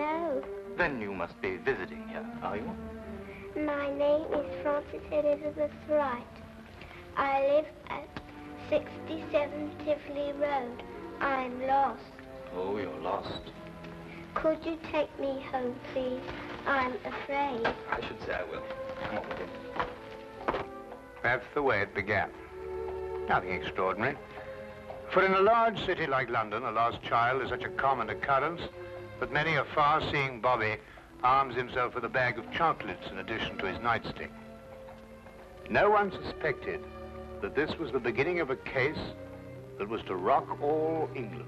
No. Then you must be visiting here, are you? My name is Frances Elizabeth Wright. I live at 67 Tivoli Road. I'm lost. Oh, you're lost. Could you take me home, please? I'm afraid. I should say I will. Come on with you. That's the way it began. Nothing extraordinary. For in a large city like London, a lost child is such a common occurrence that many a far-seeing bobby arms himself with a bag of chocolates in addition to his nightstick. No one suspected that this was the beginning of a case that was to rock all England.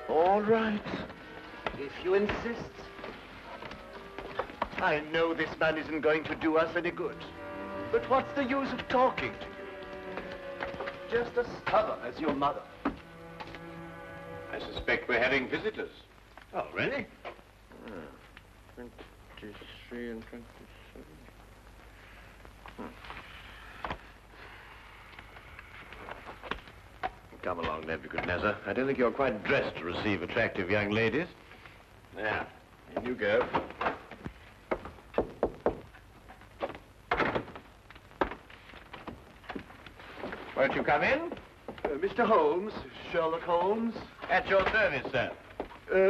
All right, if you insist. I know this man isn't going to do us any good, but what's the use of talking to you? Just as stubborn as your mother. I suspect we're having visitors. Oh, really? 23 and 27. Come along, Nebuchadnezzar. I don't think you're quite dressed to receive attractive young ladies. There, in you go. Won't you come in? Mr. Holmes, Sherlock Holmes. At your service, sir.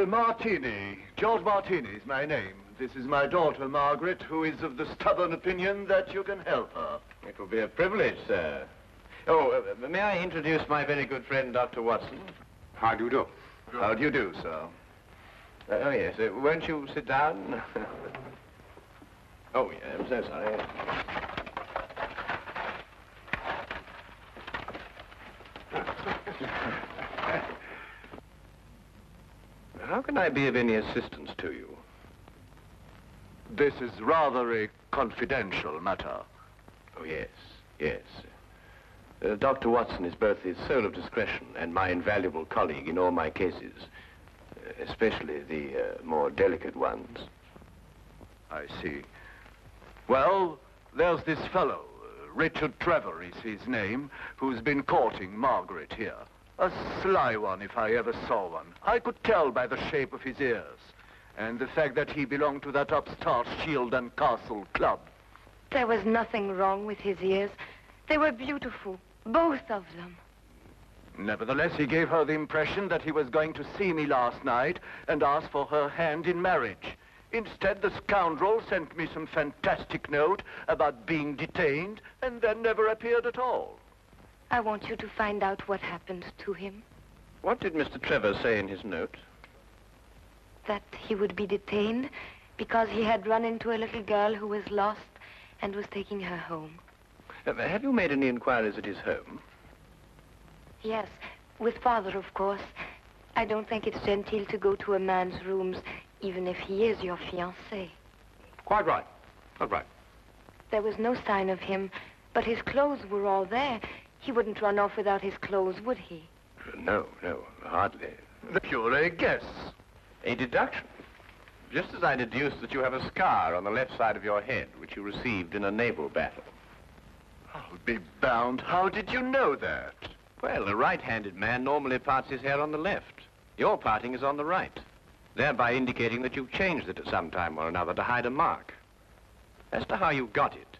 Martini. George Martini is my name. This is my daughter, Margaret, who is of the stubborn opinion that you can help her. It will be a privilege, sir. Oh, may I introduce my very good friend, Dr. Watson? How do you do? How do you do, sir? Oh, yes. Won't you sit down? Oh, yeah, I'm so sorry. How can I be of any assistance to you? This is rather a confidential matter. Oh, yes, yes. Dr. Watson is both the soul of discretion and my invaluable colleague in all my cases, especially the more delicate ones. I see. Well, there's this fellow, Richard Trevor is his name, who's been courting Margaret here. A sly one, if I ever saw one. I could tell by the shape of his ears, and the fact that he belonged to that upstart Shield and Castle Club. There was nothing wrong with his ears. They were beautiful, both of them. Nevertheless, he gave her the impression that he was going to see me last night and ask for her hand in marriage. Instead, the scoundrel sent me some fantastic note about being detained and then never appeared at all. I want you to find out what happened to him. What did Mr. Trevor say in his note? That he would be detained because he had run into a little girl who was lost and was taking her home. Have you made any inquiries at his home? Yes, with Father, of course. I don't think it's genteel to go to a man's rooms, even if he is your fiancé. Quite right. Quite right. There was no sign of him, but his clothes were all there. He wouldn't run off without his clothes, would he? No, hardly. The pure guess. A deduction. Just as I deduced that you have a scar on the left side of your head, which you received in a naval battle. I'll be bound. How did you know that? Well, a right-handed man normally parts his hair on the left. Your parting is on the right, thereby indicating that you've changed it at some time or another to hide a mark. As to how you got it,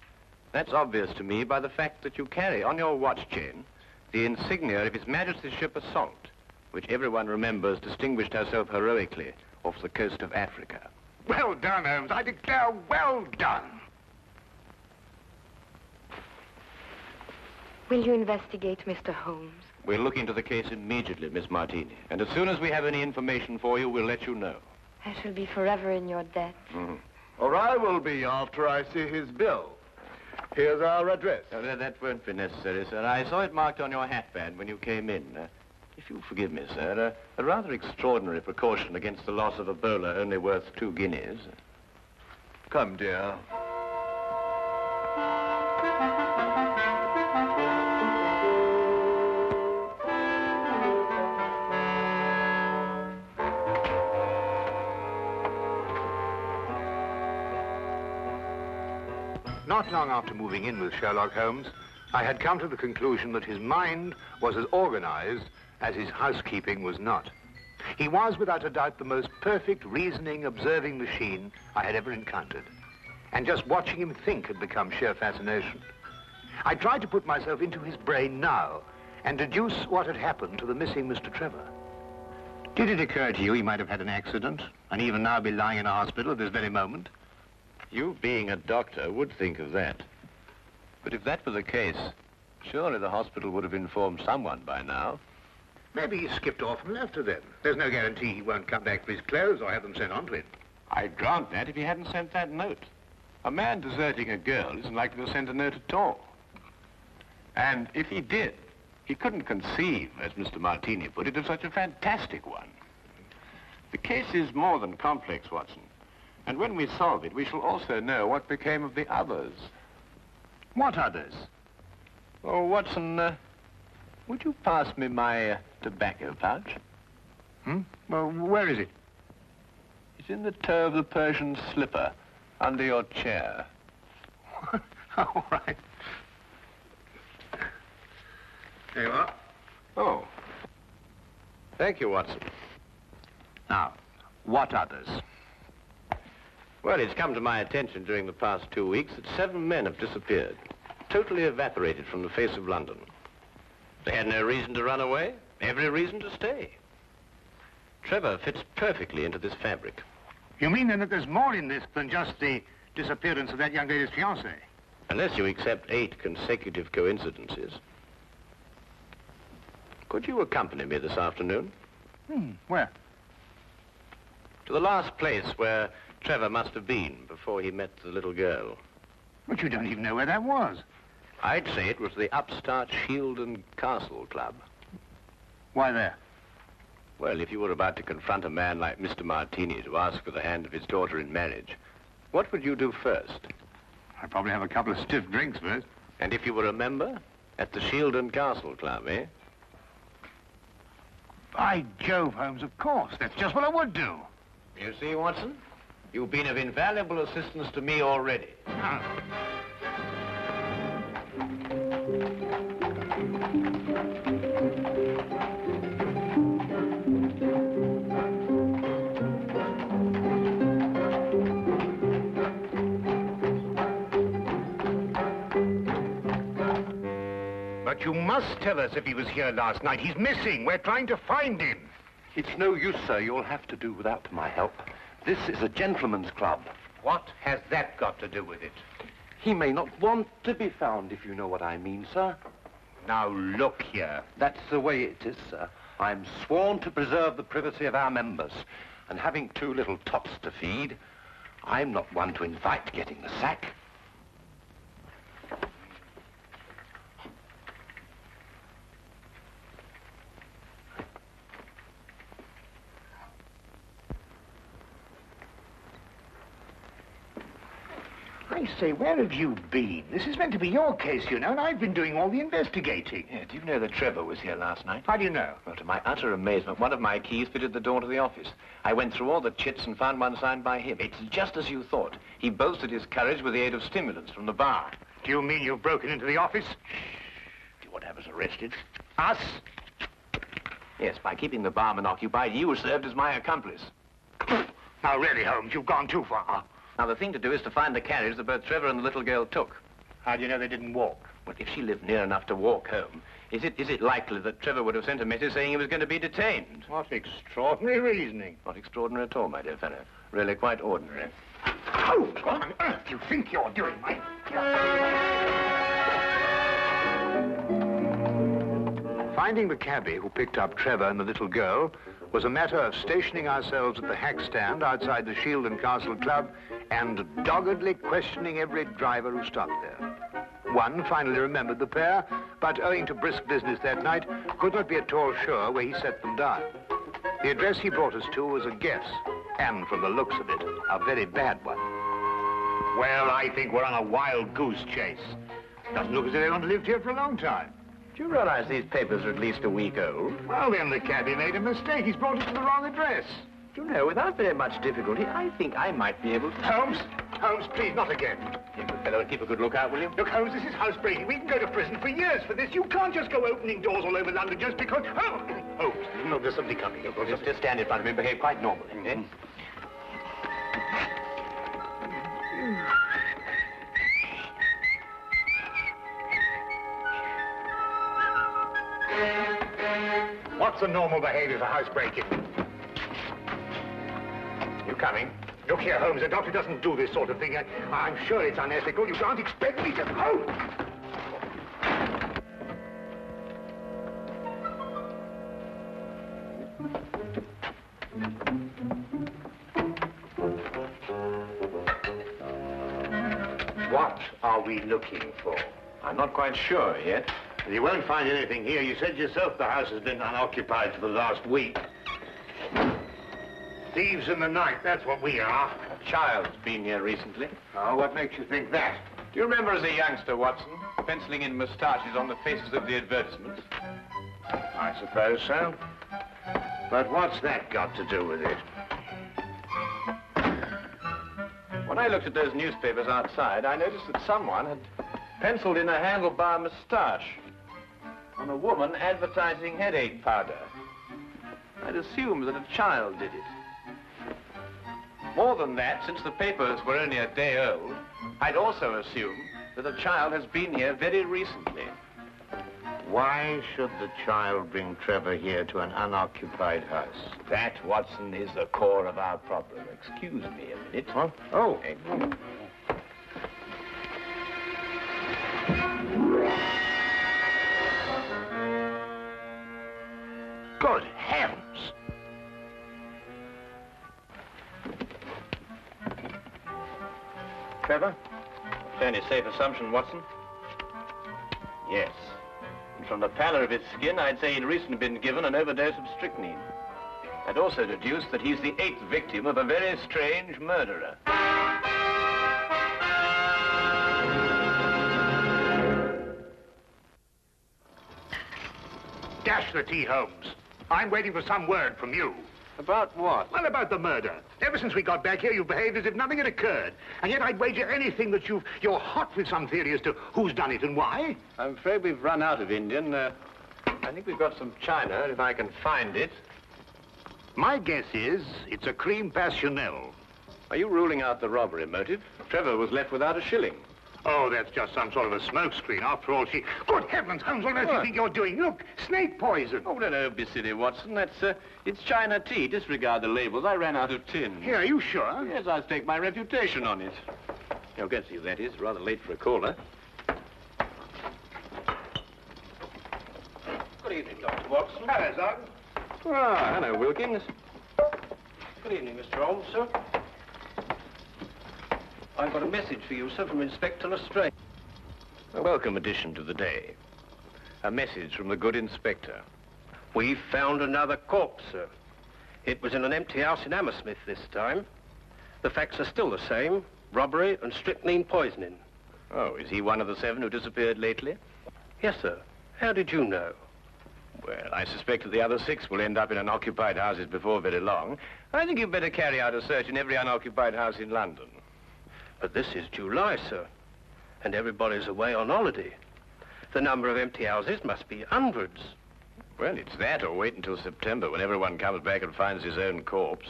that's obvious to me by the fact that you carry on your watch chain the insignia of His Majesty's ship Assault, which everyone remembers distinguished herself heroically off the coast of Africa. Well done, Holmes. I declare, well done. Will you investigate, Mr. Holmes? We'll look into the case immediately, Miss Martini. And as soon as we have any information for you, we'll let you know. I shall be forever in your debt. Mm-hmm. Or I will be after I see his bill. Here's our address. That won't be necessary, sir. I saw it marked on your hatband when you came in. If you'll forgive me, sir, a rather extraordinary precaution against the loss of a bowler only worth 2 guineas. Come, dear. Not long after moving in with Sherlock Holmes, I had come to the conclusion that his mind was as organized as his housekeeping was not. He was, without a doubt, the most perfect reasoning, observing machine I had ever encountered. And just watching him think had become sheer fascination. I tried to put myself into his brain now and deduce what had happened to the missing Mr. Trevor. Did it occur to you he might have had an accident and even now be lying in a hospital at this very moment? You, being a doctor, would think of that. But if that were the case, surely the hospital would have informed someone by now. Maybe he skipped off and left her then. There's no guarantee he won't come back for his clothes or have them sent on to him. I'd grant that if he hadn't sent that note. A man deserting a girl isn't likely to send a note at all. And if he did, he couldn't conceive, as Mr. Martini put it, of such a fantastic one. The case is more than complex, Watson. And when we solve it, we shall also know what became of the others. What others? Oh, Watson, would you pass me my tobacco pouch? Well, where is it? It's in the toe of the Persian slipper, under your chair. All right. There you are. Oh. Thank you, Watson. Now, what others? Well, it's come to my attention during the past 2 weeks that 7 men have disappeared, totally evaporated from the face of London. They had no reason to run away, every reason to stay. Trevor fits perfectly into this fabric. You mean then that there's more in this than just the disappearance of that young lady's fiancé? Unless you accept 8 consecutive coincidences. Could you accompany me this afternoon? Where? To the last place where Trevor must have been before he met the little girl. But you don't even know where that was. I'd say it was the upstart Shield and Castle Club. Why there? Well, if you were about to confront a man like Mr. Martini to ask for the hand of his daughter in marriage, what would you do first? I'd probably have a couple of stiff drinks first. And if you were a member? At the Shield and Castle Club, eh? By Jove, Holmes, of course. That's just what I would do. You see, Watson? You've been of invaluable assistance to me already. But you must tell us if he was here last night. He's missing. We're trying to find him. It's no use, sir. You'll have to do without my help. This is a gentleman's club. What has that got to do with it? He may not want to be found, if you know what I mean, sir. Now, look here. That's the way it is, sir. I'm sworn to preserve the privacy of our members. And having 2 little tots to feed, I'm not one to invite getting the sack. I say, where have you been? This is meant to be your case, you know, and I've been doing all the investigating. Yeah, do you know that Trevor was here last night? How do you know? Well, to my utter amazement, one of my keys fitted the door to the office. I went through all the chits and found one signed by him. It's just as you thought. He boasted his courage with the aid of stimulants from the bar. Do you mean you've broken into the office? Do you want to have us arrested? Us? Yes, by keeping the barman occupied, you served as my accomplice. Now, really, Holmes, you've gone too far. Now, the thing to do is to find the carriage that both Trevor and the little girl took. How do you know they didn't walk? Well, if she lived near enough to walk home, is it likely that Trevor would have sent a message saying he was going to be detained? What extraordinary reasoning. Not extraordinary at all, my dear fellow. Really quite ordinary. Oh, what on earth do you think you're doing, Mike? Finding the cabbie who picked up Trevor and the little girl was a matter of stationing ourselves at the hack stand outside the Shield and Castle Club and doggedly questioning every driver who stopped there. One finally remembered the pair, but owing to brisk business that night, could not be at all sure where he set them down. The address he brought us to was a guess, and from the looks of it, a very bad one. Well, I think we're on a wild goose chase. Doesn't look as if anyone's lived here for a long time. Do you realize these papers are at least a week old? Well, then the cabbie made a mistake. He's brought us to the wrong address. You know, without very much difficulty, I think I might be able to... Holmes! Holmes, please, not again. You good fellow, and keep a good lookout, will you? Look, Holmes, this is housebreaking. We can go to prison for years for this. You can't just go opening doors all over London just because... Holmes, no, there's somebody coming. Just stand in front of me and behave quite normally, eh? What's the normal behavior for housebreaking? You coming? Look here, Holmes, the doctor doesn't do this sort of thing. I'm sure it's unethical. You can't expect me to... Oh! What are we looking for? I'm not quite sure yet. You won't find anything here. You said yourself the house has been unoccupied for the last week. Thieves in the night, that's what we are. A child's been here recently. Oh, what makes you think that? Do you remember as a youngster, Watson, penciling in moustaches on the faces of the advertisements? I suppose so. But what's that got to do with it? When I looked at those newspapers outside, I noticed that someone had penciled in a handlebar moustache on a woman advertising headache powder. I'd assumed that a child did it. More than that, since the papers were only a day old, I'd also assumed that a child has been here very recently. Why should the child bring Trevor here to an unoccupied house? That, Watson, is the core of our problem. Excuse me a minute. Huh? Oh. Good heavens! Trevor? Fairly safe assumption, Watson. Yes. And from the pallor of his skin, I'd say he'd recently been given an overdose of strychnine. I'd also deduce that he's the 8th victim of a very strange murderer. Dash the tea, Holmes. I'm waiting for some word from you. About what? Well, about the murder. Ever since we got back here, you've behaved as if nothing had occurred. And yet I'd wager anything that you're hot with some theory as to who's done it and why. I'm afraid we've run out of Indian. I think we've got some China, if I can find it. My guess is it's a cream passionel. Are you ruling out the robbery motive? Trevor was left without a shilling. Oh, that's just some sort of a smokescreen. After all, she... Good heavens, Holmes, what on earth do you think you're doing? Look, snake poison. Oh, no, be silly, Watson. It's China tea. Disregard the labels. I ran out of tin. Here, are you sure? Yes, I'll stake my reputation on it. You'll get to you, that is. Rather late for a caller. Good evening, Dr. Watson. Hello, Sergeant. Ah, hello, Wilkins. Good evening, Mr. Holmes, sir. I've got a message for you, sir, from Inspector Lestrade. A welcome addition to the day. A message from the good inspector. We've found another corpse, sir. It was in an empty house in Hammersmith this time. The facts are still the same. Robbery and strychnine poisoning. Oh, is he one of the 7 who disappeared lately? Yes, sir. How did you know? Well, I suspect that the other 6 will end up in unoccupied houses before very long. I think you'd better carry out a search in every unoccupied house in London. But this is July, sir, and everybody's away on holiday. The number of empty houses must be hundreds. Well, it's that, or wait until September, when everyone comes back and finds his own corpse.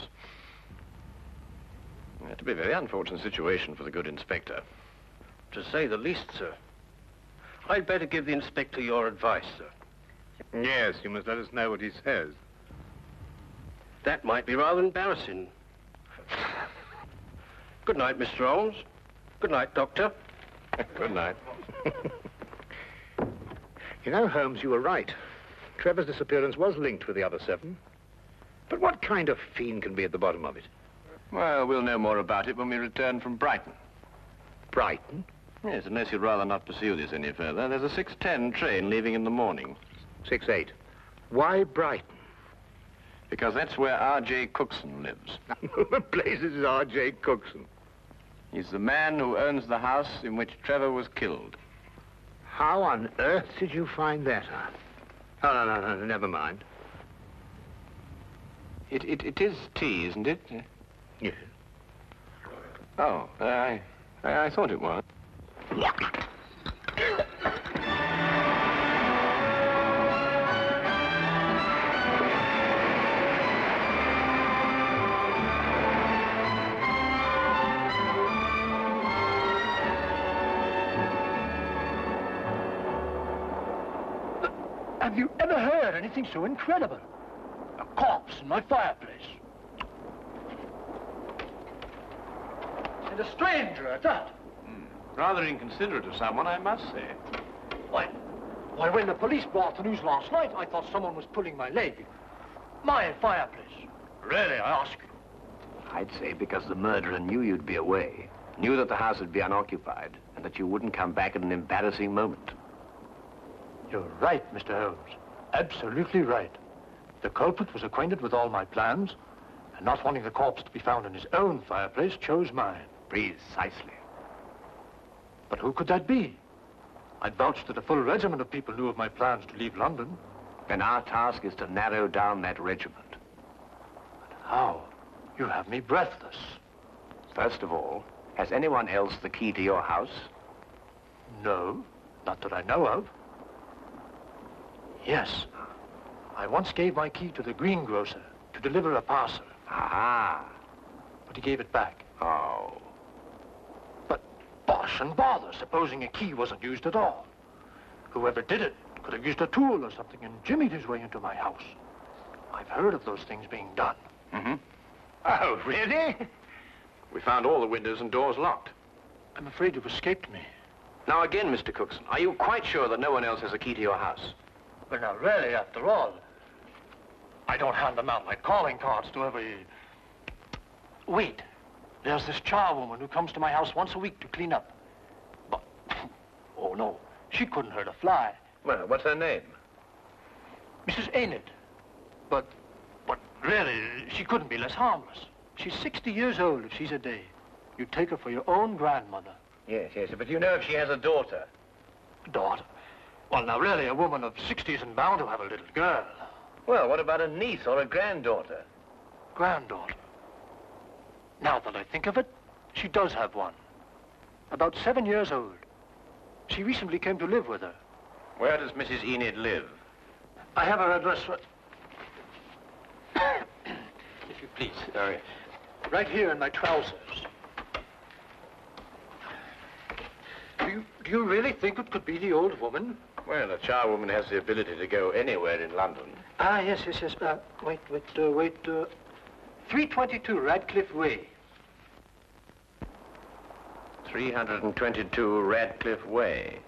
It'll be a very unfortunate situation for the good inspector. To say the least, sir. I'd better give the inspector your advice, sir. Yes, you must let us know what he says. That might be rather embarrassing. Good night, Mr. Holmes. Good night, Doctor. Good night. You know, Holmes, you were right. Trevor's disappearance was linked with the other 7. But what kind of fiend can be at the bottom of it? Well, we'll know more about it when we return from Brighton. Brighton? Yes, unless you'd rather not pursue this any further. There's a 6:10 train leaving in the morning. 6:08. Why Brighton? Because that's where R.J. Cookson lives. The place is R.J. Cookson. He's the man who owns the house in which Trevor was killed. How on earth did you find that out? Oh, no, never mind. It is tea, isn't it? Yes. Oh, I thought it was. Have you ever heard anything so incredible? A corpse in my fireplace. And a stranger at that. Rather inconsiderate of someone, I must say. Why, when the police brought the news last night, I thought someone was pulling my leg. My fireplace. Really, I ask you. I'd say because the murderer knew you'd be away, knew that the house would be unoccupied, and that you wouldn't come back at an embarrassing moment. You're right, Mr. Holmes. Absolutely right. The culprit was acquainted with all my plans, and not wanting the corpse to be found in his own fireplace, chose mine. Precisely. But who could that be? I'd vouched that a full regiment of people knew of my plans to leave London. Then our task is to narrow down that regiment. But how? You have me breathless. First of all, has anyone else the key to your house? No, not that I know of. Yes. I once gave my key to the greengrocer to deliver a parcel. Aha. But he gave it back. Oh. But bosh and bother, supposing a key wasn't used at all. Whoever did it could have used a tool or something and jimmied his way into my house. I've heard of those things being done. Mm-hmm. Oh, really? We found all the windows and doors locked. I'm afraid you've escaped me. Now again, Mr. Cookson, are you quite sure that no one else has a key to your house? Well, now, really, after all, I don't hand them out like calling cards to every... Wait. There's this charwoman who comes to my house once a week to clean up. But, oh, no, she couldn't hurt a fly. Well, what's her name? Mrs. Enid. But really, she couldn't be less harmless. She's 60 years old if she's a day. You take her for your own grandmother. Yes, but you know if she has a daughter? Daughter? Well, now, really, a woman of 60 isn't bound to have a little girl. Well, what about a niece or a granddaughter? Granddaughter. Now that I think of it, she does have one. About 7 years old. She recently came to live with her. Where does Mrs. Enid live? I have her address for... If you please. Sorry. Right here in my trousers. Do you really think it could be the old woman? Well, a charwoman has the ability to go anywhere in London. Ah, yes. Wait. 322 Radcliffe Way. 322 Radcliffe Way.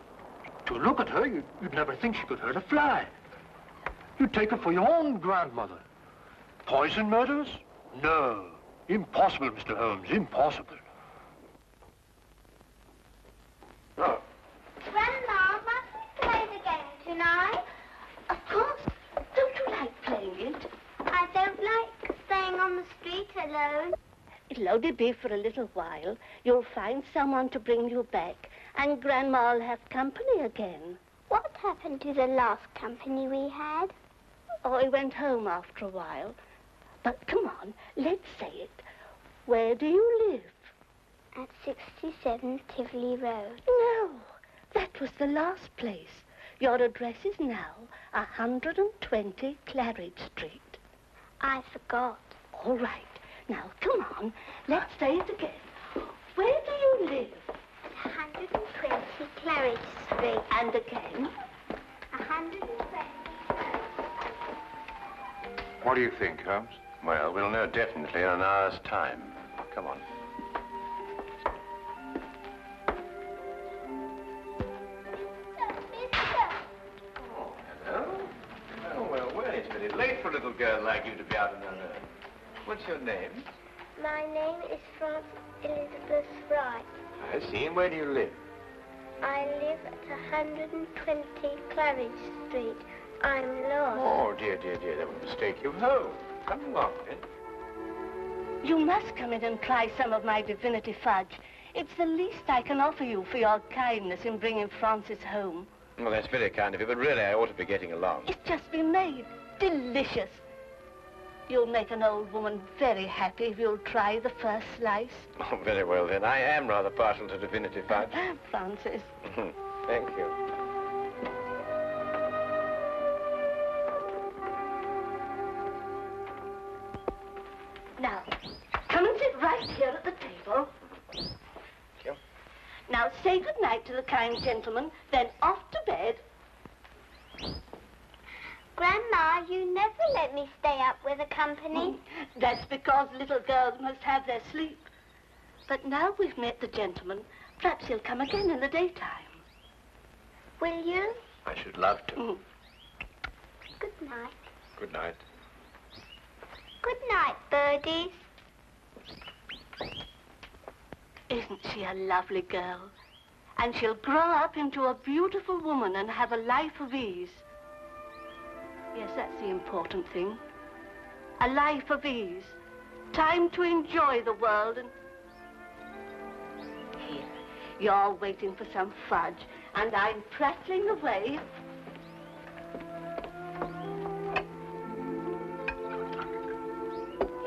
To look at her, you'd never think she could hurt a fly. You'd take her for your own grandmother. Poison murders? No. Impossible, Mr. Holmes, impossible. Oh. Grandma, must we play the game tonight? Of course. Don't you like playing it? I don't like staying on the street alone. It'll only be for a little while. You'll find someone to bring you back, and Grandma'll have company again. What happened to the last company we had? Oh, he went home after a while. But come on, let's say it. Where do you live? At 67 Tivoli Road. No, that was the last place. Your address is now 120 Claridge Street. I forgot. All right. Now, come on. Let's say it again. Where do you live? 120 Claridge Street. And again? 120. What do you think, Holmes? Well, we'll know definitely in an hour's time. Come on. Oh, hello. Oh, well, it's very late for a little girl like you to be out on her own. What's your name? My name is Frances Elizabeth Wright. I see. And where do you live? I live at 120 Claridge Street. I'm lost. Oh, dear. That would mistake you home. Come along, then. You must come in and try some of my divinity fudge. It's the least I can offer you for your kindness in bringing Francis home. Well, that's very kind of you, but really I ought to be getting along. It's just been made. Delicious. You'll make an old woman very happy if you'll try the first slice. Oh, very well, then. I am rather partial to divinity fudge. Francis. Thank you. Now, come and sit right here at the table. Thank you. Now, say good night to the kind gentleman, then off to bed. Grandma, you never let me stay up with the company. That's because little girls must have their sleep. But now we've met the gentleman, perhaps he'll come again in the daytime. Will you? I should love to. Good night. Good night. Good night, birdies. Isn't she a lovely girl? And she'll grow up into a beautiful woman and have a life of ease. Yes, that's the important thing. A life of ease. Time to enjoy the world and... Here, you're waiting for some fudge, and I'm prattling away.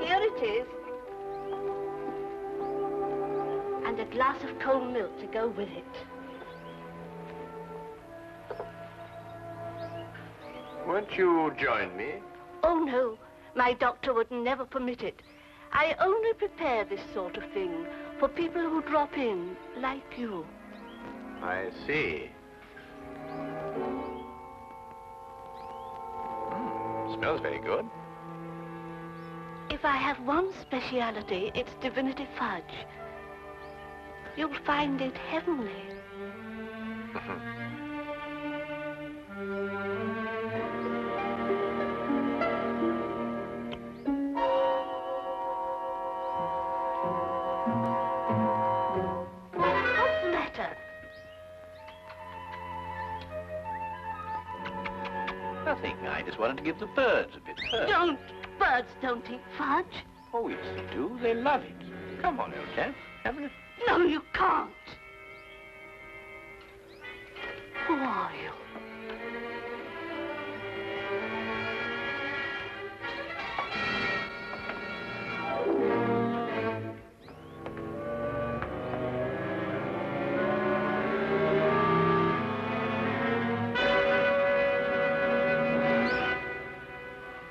Here it is. And a glass of cold milk to go with it. Won't you join me? Oh, no. My doctor would never permit it. I only prepare this sort of thing for people who drop in, like you. I see. Smells very good. If I have one speciality, it's divinity fudge. You'll find it heavenly. What's the matter? Nothing. I just wanted to give the birds a bit first. Don't. Birds don't eat fudge. Oh, yes, they do. They love it. Come on, old chap. Have a little. No, you can't. Who are you?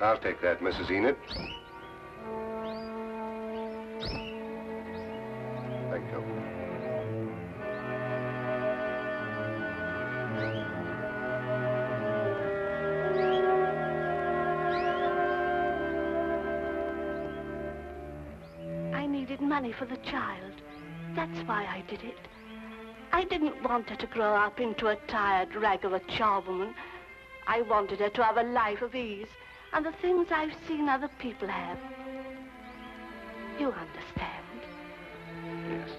I'll take that, Mrs. Enid. Thank you. I needed money for the child. That's why I did it. I didn't want her to grow up into a tired rag of a charwoman. I wanted her to have a life of ease and the things I've seen other people have. You understand? Yes.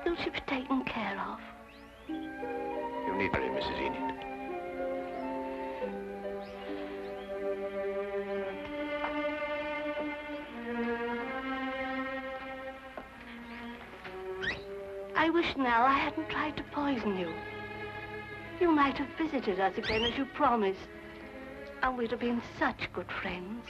Will she be taken care of? You need her, Mrs. Enid. I wish now I hadn't tried to poison you. You might have visited us again as you promised, and we'd have been such good friends.